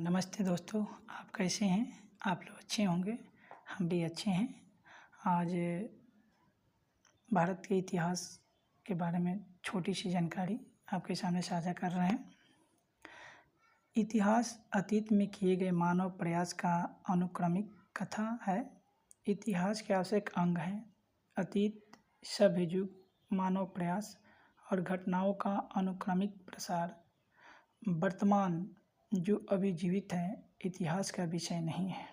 नमस्ते दोस्तों, आप कैसे हैं? आप लोग अच्छे होंगे, हम भी अच्छे हैं। आज भारत के इतिहास के बारे में छोटी सी जानकारी आपके सामने साझा कर रहे हैं। इतिहास अतीत में किए गए मानव प्रयास का अनुक्रमिक कथा है। इतिहास के आवश्यक अंग हैं अतीत, सभ्य युग, मानव प्रयास और घटनाओं का अनुक्रमिक प्रसार। वर्तमान जो अभी जीवित है इतिहास का विषय नहीं है।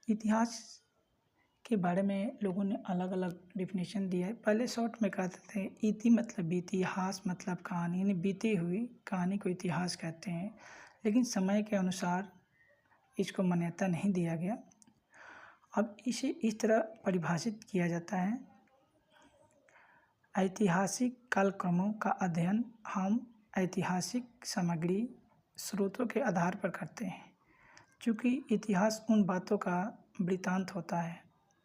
इतिहास के बारे में लोगों ने अलग अलग डिफिनेशन दिया है। पहले शॉर्ट में कहते थे इति मतलब इतिहास मतलब कहानी, यानी बीती हुई कहानी को इतिहास कहते हैं। लेकिन समय के अनुसार इसको मान्यता नहीं दिया गया। अब इसे इस तरह परिभाषित किया जाता है, ऐतिहासिक कालक्रमों का अध्ययन हम ऐतिहासिक सामग्री स्रोतों के आधार पर करते हैं। चूँकि इतिहास उन बातों का वृत्तांत होता है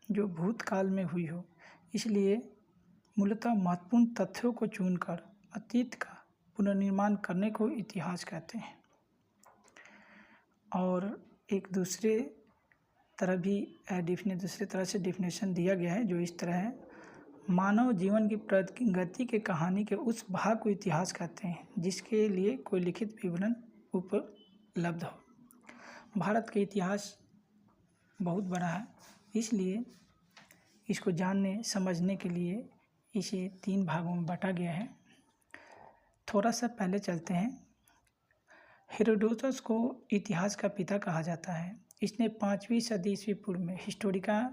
जो भूतकाल में हुई हो, इसलिए मूलतः महत्वपूर्ण तथ्यों को चुनकर अतीत का पुनर्निर्माण करने को इतिहास कहते हैं। और एक दूसरे तरह से डिफिनेशन दिया गया है जो इस तरह है, मानव जीवन की प्रगति के कहानी के उस भाग को इतिहास कहते हैं जिसके लिए कोई लिखित विवरण उपलब्ध हो। भारत का इतिहास बहुत बड़ा है, इसलिए इसको जानने समझने के लिए इसे 3 भागों में बांटा गया है। थोड़ा सा पहले चलते हैं। हेरोडोटस को इतिहास का पिता कहा जाता है। इसने 5वीं सदी ईस्वी पूर्व में हिस्टोरिका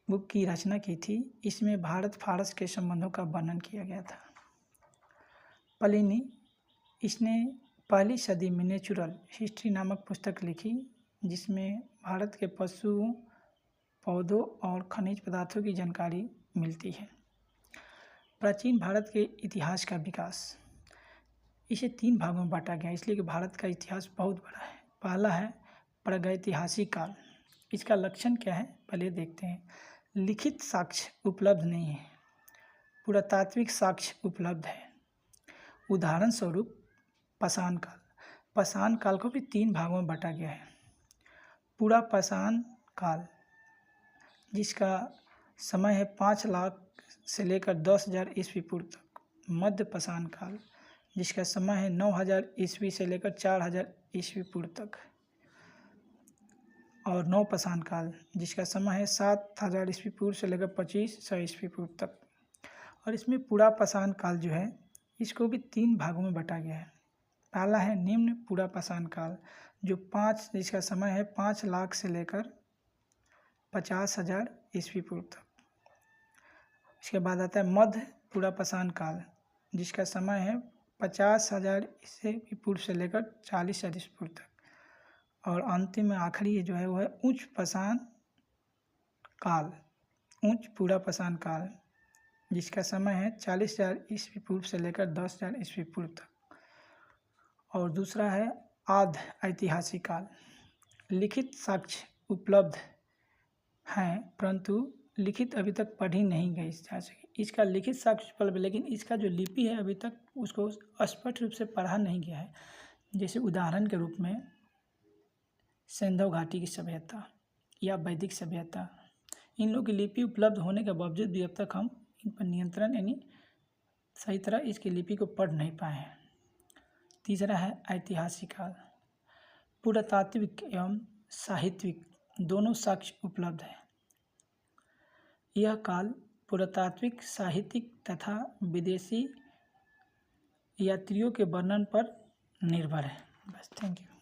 बुक की रचना की थी। इसमें भारत फारस के संबंधों का वर्णन किया गया था। प्लिनी, इसने पहली सदी में नेचुरल हिस्ट्री नामक पुस्तक लिखी जिसमें भारत के पशुओं, पौधों और खनिज पदार्थों की जानकारी मिलती है। प्राचीन भारत के इतिहास का विकास, इसे 3 भागों में बांटा गया इसलिए कि भारत का इतिहास बहुत बड़ा है। पहला है प्रागैतिहासिक काल। इसका लक्षण क्या है पहले देखते हैं। लिखित साक्ष्य उपलब्ध नहीं है, पुरातात्विक साक्ष्य उपलब्ध है। उदाहरण स्वरूप पाषाण काल। पाषाण काल को भी 3 भागों में बांटा गया है। पूरा पाषाण काल जिसका समय है 5 लाख से लेकर 10,000 ईस्वी पूर्व तक। मध्य पाषाण काल जिसका समय है 9,000 ईस्वी से लेकर 4,000 ईस्वी पूर्व तक। और नवपाषाण काल जिसका समय है 7,000 ईस्वी पूर्व से लेकर 2500 ईस्वी पूर्व तक। और इसमें पूरा पाषाण काल जो है इसको भी 3 भागों में बांटा गया है। पहला है निम्न पूरा पाषाण काल जिसका समय है 5 लाख से लेकर 50,000 ईस्वी पूर्व तक। इसके बाद आता है मध्य पूरा पाषाण काल जिसका समय है 50,000 ईस्वी पूर्व से लेकर 40,000 ईस्वी पूर्व तक। और अंतिम में आखिरी जो है वो है उच्च पाषाण काल, उच्च पूरा पाषाण काल जिसका समय है 40,000 ईस्वी पूर्व से लेकर 10,000 ईस्वी पूर्व तक। और दूसरा है आद्य ऐतिहासिक काल। लिखित साक्ष्य उपलब्ध हैं परंतु लिखित अभी तक पढ़ी नहीं गई जा सकी। इसका लिखित साक्ष्य उपलब्ध, लेकिन इसका जो लिपि है अभी तक उसको स्पष्ट रूप से पढ़ा नहीं गया है। जैसे उदाहरण के रूप में सिंधु घाटी की सभ्यता या वैदिक सभ्यता, इन लोगों की लिपि उपलब्ध होने के बावजूद भी अब तक हम इन पर नियंत्रण यानी सही तरह इसकी लिपि को पढ़ नहीं पाए हैं। तीसरा है ऐतिहासिक काल। पुरातात्विक एवं साहित्यिक दोनों साक्ष्य उपलब्ध है। यह काल पुरातात्विक, साहित्यिक तथा विदेशी यात्रियों के वर्णन पर निर्भर है। बस, थैंक यू।